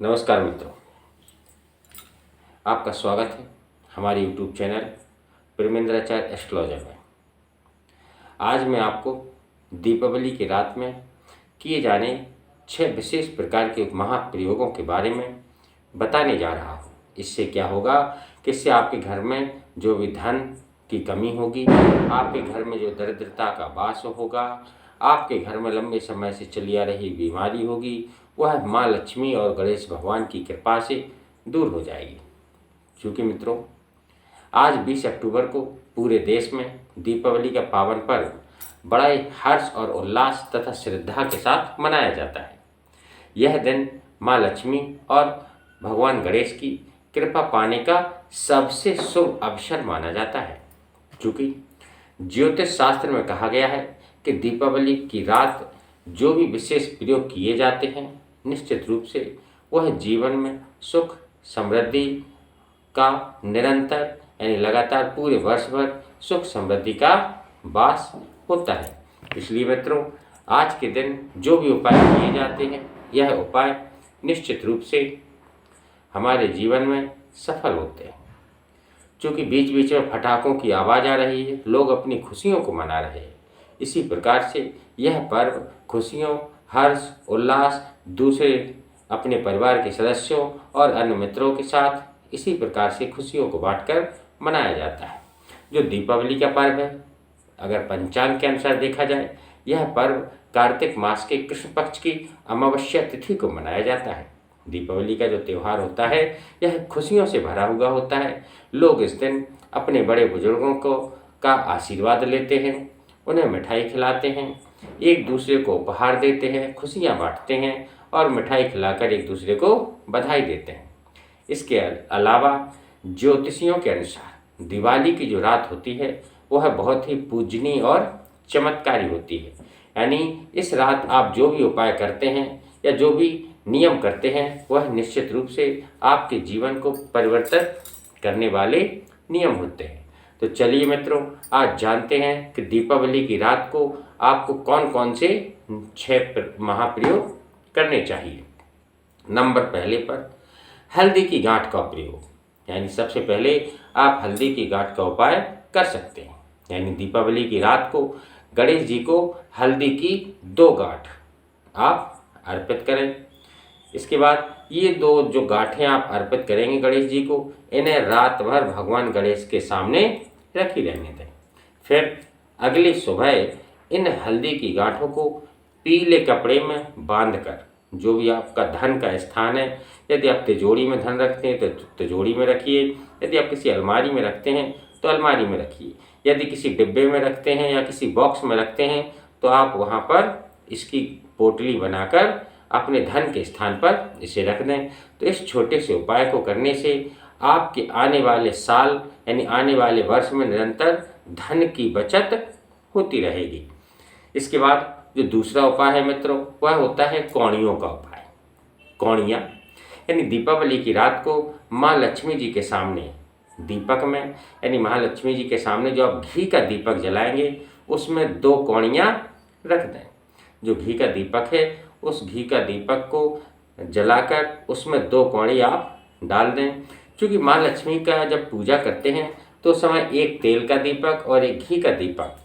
नमस्कार मित्रों, आपका स्वागत है हमारे YouTube चैनल प्रेमेंद्राचार्य एस्ट्रोलॉजर में। आज मैं आपको दीपावली की रात में किए जाने 6 विशेष प्रकार के महाप्रयोगों के बारे में बताने जा रहा हूँ। इससे क्या होगा कि इससे आपके घर में जो भी धन की कमी होगी, आपके घर में जो दरिद्रता का वास होगा, आपके घर में लंबे समय से चली आ रही बीमारी होगी, वह माँ लक्ष्मी और गणेश भगवान की कृपा से दूर हो जाएगी। क्योंकि मित्रों, आज 20 अक्टूबर को पूरे देश में दीपावली का पावन पर्व बड़ा ही हर्ष और उल्लास तथा श्रद्धा के साथ मनाया जाता है। यह दिन माँ लक्ष्मी और भगवान गणेश की कृपा पाने का सबसे शुभ अवसर माना जाता है। क्योंकि ज्योतिष शास्त्र में कहा गया है कि दीपावली की रात जो भी विशेष प्रयोग किए जाते हैं, निश्चित रूप से वह जीवन में सुख समृद्धि का निरंतर यानी लगातार पूरे वर्ष भर सुख समृद्धि का वास होता है। इसलिए मित्रों, आज के दिन जो भी उपाय किए जाते हैं, यह उपाय निश्चित रूप से हमारे जीवन में सफल होते हैं। क्योंकि बीच बीच में पटाखों की आवाज़ आ रही है, लोग अपनी खुशियों को मना रहे हैं। इसी प्रकार से यह पर्व खुशियों, हर्ष, उल्लास, दूसरे अपने परिवार के सदस्यों और अन्य मित्रों के साथ इसी प्रकार से खुशियों को बांटकर मनाया जाता है। जो दीपावली का पर्व है, अगर पंचांग के अनुसार देखा जाए, यह पर्व कार्तिक मास के कृष्ण पक्ष की अमावस्या तिथि को मनाया जाता है। दीपावली का जो त्यौहार होता है, यह खुशियों से भरा हुआ होता है। लोग इस दिन अपने बड़े बुजुर्गों को का आशीर्वाद लेते हैं, उन्हें मिठाई खिलाते हैं, एक दूसरे को उपहार देते हैं, खुशियाँ बांटते हैं और मिठाई खिलाकर एक दूसरे को बधाई देते हैं। इसके अलावा ज्योतिषियों के अनुसार दिवाली की जो रात होती है, वह बहुत ही पूजनीय और चमत्कारी होती है। यानी इस रात आप जो भी उपाय करते हैं या जो भी नियम करते हैं, वह निश्चित रूप से आपके जीवन को परिवर्तित करने वाले नियम होते हैं। तो चलिए मित्रों, आज जानते हैं कि दीपावली की रात को आपको कौन कौन से 6 महाप्रयोग करने चाहिए। नंबर पहले पर हल्दी की गांठ का प्रयोग। यानी सबसे पहले आप हल्दी की गांठ का उपाय कर सकते हैं। यानी दीपावली की रात को गणेश जी को हल्दी की 2 गांठ आप अर्पित करें। इसके बाद ये 2 जो गांठें आप अर्पित करेंगे गणेश जी को, इन्हें रात भर भगवान गणेश के सामने रखी रहने दें। फिर अगली सुबह इन हल्दी की गांठों को पीले कपड़े में बांधकर, जो भी आपका धन का स्थान है, यदि आप तिजोरी में धन रखते हैं तो तिजोरी में रखिए, यदि आप किसी अलमारी में रखते हैं तो अलमारी में रखिए, यदि किसी डिब्बे में रखते हैं या किसी बॉक्स में रखते हैं तो आप वहाँ पर इसकी पोटली बनाकर अपने धन के स्थान पर इसे रख दें। तो इस छोटे से उपाय को करने से आपके आने वाले साल यानी आने वाले वर्ष में निरंतर धन की बचत होती रहेगी। इसके बाद जो दूसरा उपाय है मित्रों, वह होता है कौड़ियों का उपाय। कौड़ियाँ यानी दीपावली की रात को माँ लक्ष्मी जी के सामने दीपक में यानी महालक्ष्मी जी के सामने जो आप घी का दीपक जलाएंगे, उसमें 2 कौड़ियाँ रख दें। जो घी का दीपक है, उस घी का दीपक को जलाकर उसमें 2 कौड़ी आप डाल दें। क्योंकि माँ लक्ष्मी का जब पूजा करते हैं तो उस समय एक तेल का दीपक और एक घी का दीपक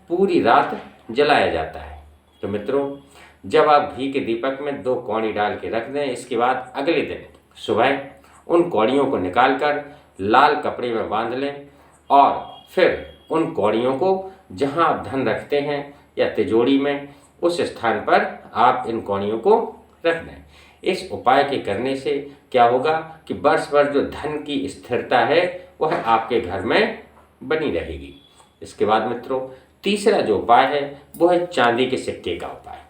पूरी रात जलाया जाता है। तो मित्रों, जब आप घी के दीपक में 2 कौड़ी डाल के रख दें, इसके बाद अगले दिन सुबह उन कौड़ियों को निकालकर लाल कपड़े में बांध लें और फिर उन कौड़ियों को जहां आप धन रखते हैं या तिजोरी में, उस स्थान पर आप इन कौड़ियों को रख दें। इस उपाय के करने से क्या होगा कि वर्ष भर जो धन की स्थिरता है, वह आपके घर में बनी रहेगी। इसके बाद मित्रों, तीसरा जो उपाय है वो है चांदी के सिक्के का उपाय।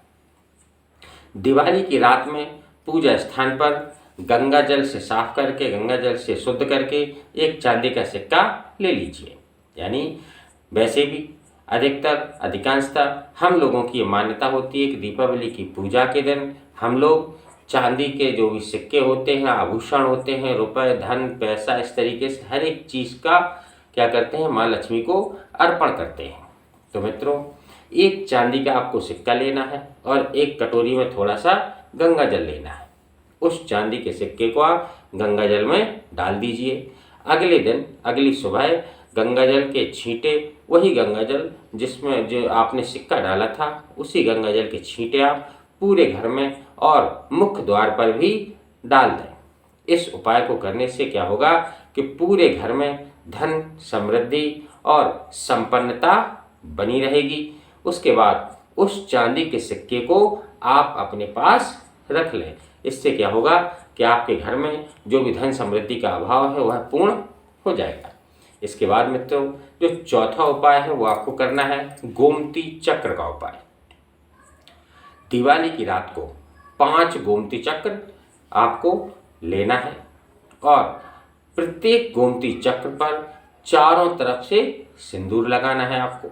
दिवाली की रात में पूजा स्थान पर गंगा जल से साफ करके, गंगा जल से शुद्ध करके एक चांदी का सिक्का ले लीजिए। यानी वैसे भी अधिकांशतः हम लोगों की ये मान्यता होती है कि दीपावली की पूजा के दिन हम लोग चांदी के जो भी सिक्के होते हैं, आभूषण होते हैं, रुपए, धन, पैसा, इस तरीके से हर एक चीज़ का क्या करते हैं, माँ लक्ष्मी को अर्पण करते हैं। तो मित्रों, एक चांदी का आपको सिक्का लेना है और एक कटोरी में थोड़ा सा गंगा जल लेना है। उस चांदी के सिक्के को आप गंगा जल में डाल दीजिए। अगले दिन अगली सुबह गंगा जल के छींटे, वही गंगा जल जिसमें जो आपने सिक्का डाला था, उसी गंगा जल के छींटे आप पूरे घर में और मुख्य द्वार पर भी डाल दें। इस उपाय को करने से क्या होगा कि पूरे घर में धन, समृद्धि और संपन्नता बनी रहेगी। उसके बाद उस चांदी के सिक्के को आप अपने पास रख लें। इससे क्या होगा कि आपके घर में जो भी धन समृद्धि का अभाव है वह पूर्ण हो जाएगा। इसके बाद मित्रों, जो चौथा उपाय है वो आपको करना है गोमती चक्र का उपाय। दिवाली की रात को 5 गोमती चक्र आपको लेना है और प्रत्येक गोमती चक्र पर चारों तरफ से सिंदूर लगाना है आपको।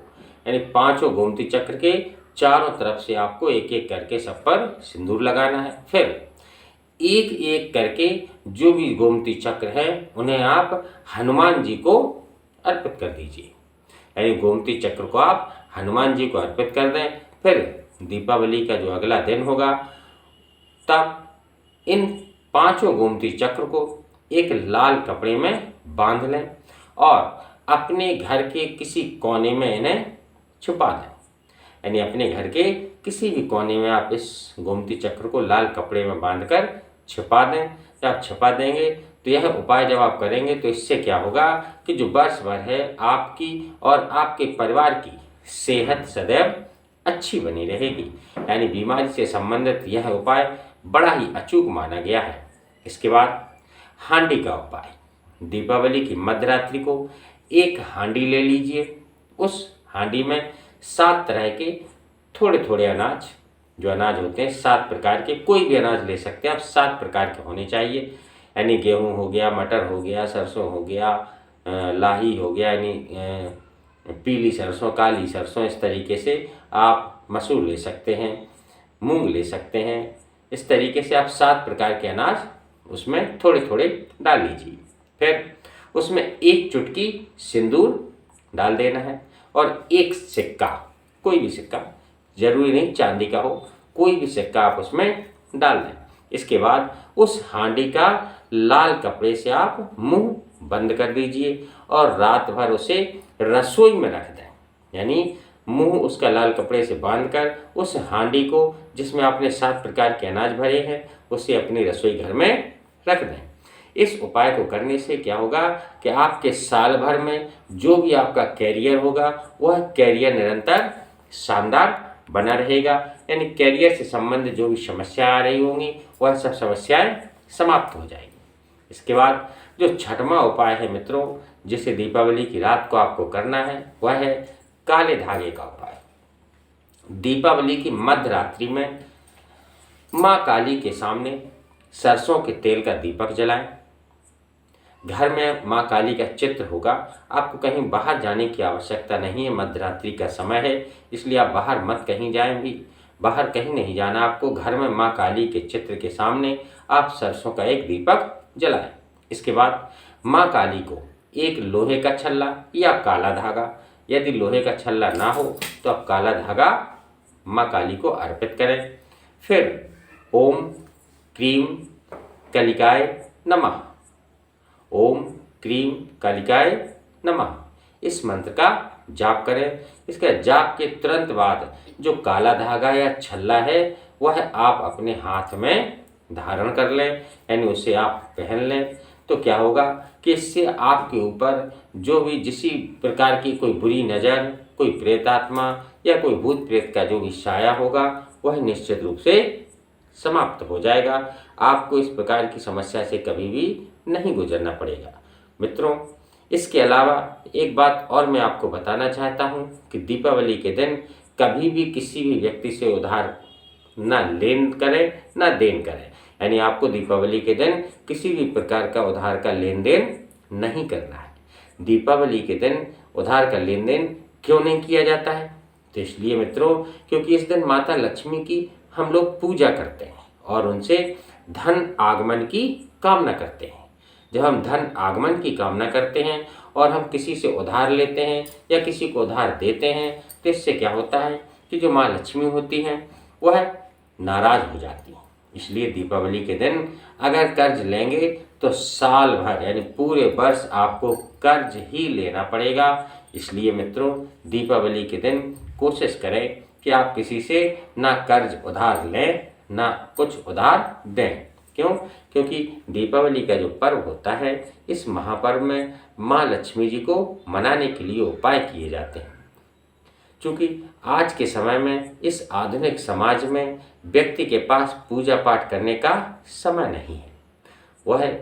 यानी 5 गोमती चक्र के चारों तरफ से आपको एक एक करके सब पर सिंदूर लगाना है। फिर एक एक करके जो भी गोमती चक्र है उन्हें आप हनुमान जी को अर्पित कर दीजिए। यानी गोमती चक्र को आप हनुमान जी को अर्पित कर दें। फिर दीपावली का जो अगला दिन होगा तब इन 5 गोमती चक्र को एक लाल कपड़े में बांध लें और अपने घर के किसी कोने में इन्हें छुपा दें। यानी अपने घर के किसी भी कोने में आप इस गोमती चक्र को लाल कपड़े में बांधकर छिपा दें। जब आप छिपा देंगे तो यह उपाय जब आप करेंगे तो इससे क्या होगा कि जो वर्ष भर है आपकी और आपके परिवार की सेहत सदैव अच्छी बनी रहेगी। यानी बीमारी से संबंधित यह उपाय बड़ा ही अचूक माना गया है। इसके बाद हांडी का उपाय। दीपावली की मध्यरात्रि को एक हांडी ले लीजिए। उस हांडी में 7 तरह के थोड़े थोड़े अनाज, जो अनाज होते हैं 7 प्रकार के, कोई भी अनाज ले सकते हैं आप, 7 प्रकार के होने चाहिए। यानी गेहूँ हो गया, मटर हो गया, सरसों हो गया, लाही हो गया, यानी पीली सरसों, काली सरसों, इस तरीके से आप मसूर ले सकते हैं, मूंग ले सकते हैं। इस तरीके से आप 7 प्रकार के अनाज उसमें थोड़े थोड़े डाल लीजिए। फिर उसमें 1 चुटकी सिंदूर डाल देना है और 1 सिक्का, कोई भी सिक्का, जरूरी नहीं चांदी का हो, कोई भी सिक्का आप उसमें डाल दें। इसके बाद उस हांडी का लाल कपड़े से आप मुंह बंद कर दीजिए और रात भर उसे रसोई में रख दें। यानी मुंह उसका लाल कपड़े से बांधकर उस हांडी को जिसमें आपने 7 प्रकार के अनाज भरे हैं उसे अपनी रसोई घर में रख दें। इस उपाय को करने से क्या होगा कि आपके साल भर में जो भी आपका कैरियर होगा वह कैरियर निरंतर शानदार बना रहेगा। यानी कैरियर से संबंधित जो भी समस्याएं आ रही होंगी वह सब समस्याएं समाप्त हो जाएंगी। इसके बाद जो छठवां उपाय है मित्रों, जिसे दीपावली की रात को आपको करना है, वह है काले धागे का उपाय। दीपावली की मध्य रात्रि में माँ काली के सामने सरसों के तेल का दीपक जलाएं। घर में माँ काली का चित्र होगा। आपको कहीं बाहर जाने की आवश्यकता नहीं है, मध्यरात्रि का समय है, इसलिए आप बाहर मत कहीं जाएं भी, बाहर कहीं नहीं जाना आपको। घर में माँ काली के चित्र के सामने आप सरसों का एक दीपक जलाएं। इसके बाद माँ काली को एक लोहे का छल्ला या काला धागा, यदि लोहे का छल्ला ना हो तो आप काला धागा माँ काली को अर्पित करें। फिर ओम क्रीम कालिकाय नमः, ओम क्रीम कालिकाय नमः, इस मंत्र का जाप करें। इसका जाप के तुरंत बाद जो काला धागा या छल्ला है वह आप अपने हाथ में धारण कर लें, यानी उसे आप पहन लें। तो क्या होगा कि इससे आपके ऊपर जो भी जिसी प्रकार की कोई बुरी नज़र, कोई प्रेतात्मा या कोई भूत प्रेत का जो भी साया होगा वह निश्चित रूप से समाप्त हो जाएगा। आपको इस प्रकार की समस्या से कभी भी नहीं गुजरना पड़ेगा। मित्रों, इसके अलावा एक बात और मैं आपको बताना चाहता हूँ कि दीपावली के दिन कभी भी किसी भी व्यक्ति से उधार ना लेन करें ना देन करें। यानी आपको दीपावली के दिन किसी भी प्रकार का उधार का लेन देन नहीं करना है। दीपावली के दिन उधार का लेन देन क्यों नहीं किया जाता है? तो इसलिए मित्रों, क्योंकि इस दिन माता लक्ष्मी की हम लोग पूजा करते हैं और उनसे धन आगमन की कामना करते हैं। जब हम धन आगमन की कामना करते हैं और हम किसी से उधार लेते हैं या किसी को उधार देते हैं तो इससे क्या होता है कि जो माँ लक्ष्मी होती हैं वह नाराज़ हो जाती हैं। इसलिए दीपावली के दिन अगर कर्ज लेंगे तो साल भर यानी पूरे वर्ष आपको कर्ज ही लेना पड़ेगा। इसलिए मित्रों, दीपावली के दिन कोशिश करें कि आप किसी से ना कर्ज उधार लें ना कुछ उधार दें। क्यों? क्योंकि दीपावली का जो पर्व होता है, इस महापर्व में माँ लक्ष्मी जी को मनाने के लिए उपाय किए जाते हैं। क्योंकि आज के समय में इस आधुनिक समाज में व्यक्ति के पास पूजा पाठ करने का समय नहीं है। वह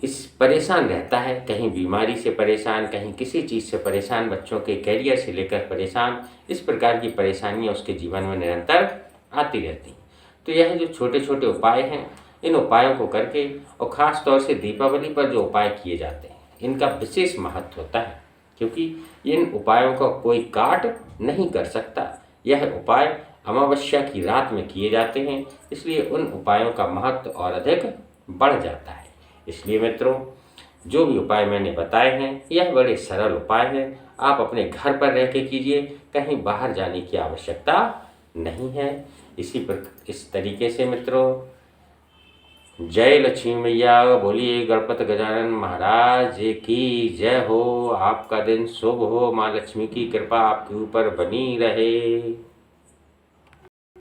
इस परेशान रहता है, कहीं बीमारी से परेशान, कहीं किसी चीज़ से परेशान, बच्चों के कैरियर से लेकर परेशान। इस प्रकार की परेशानियां उसके जीवन में निरंतर आती रहती हैं। तो यह जो छोटे छोटे उपाय हैं, इन उपायों को करके और ख़ास तौर से दीपावली पर जो उपाय किए जाते हैं, इनका विशेष महत्व होता है। क्योंकि इन उपायों का कोई काट नहीं कर सकता। यह उपाय अमावस्या की रात में किए जाते हैं, इसलिए उन उपायों का महत्व और अधिक बढ़ जाता है। इसलिए मित्रों, जो भी उपाय मैंने बताए हैं, यह बड़े सरल उपाय हैं। आप अपने घर पर रह के कीजिए, कहीं बाहर जाने की आवश्यकता नहीं है। इस तरीके से मित्रों, जय लक्ष्मी मैया, बोलिए गणपत गजानन महाराज की जय हो। आपका दिन शुभ हो, माँ लक्ष्मी की कृपा आपके ऊपर बनी रहे।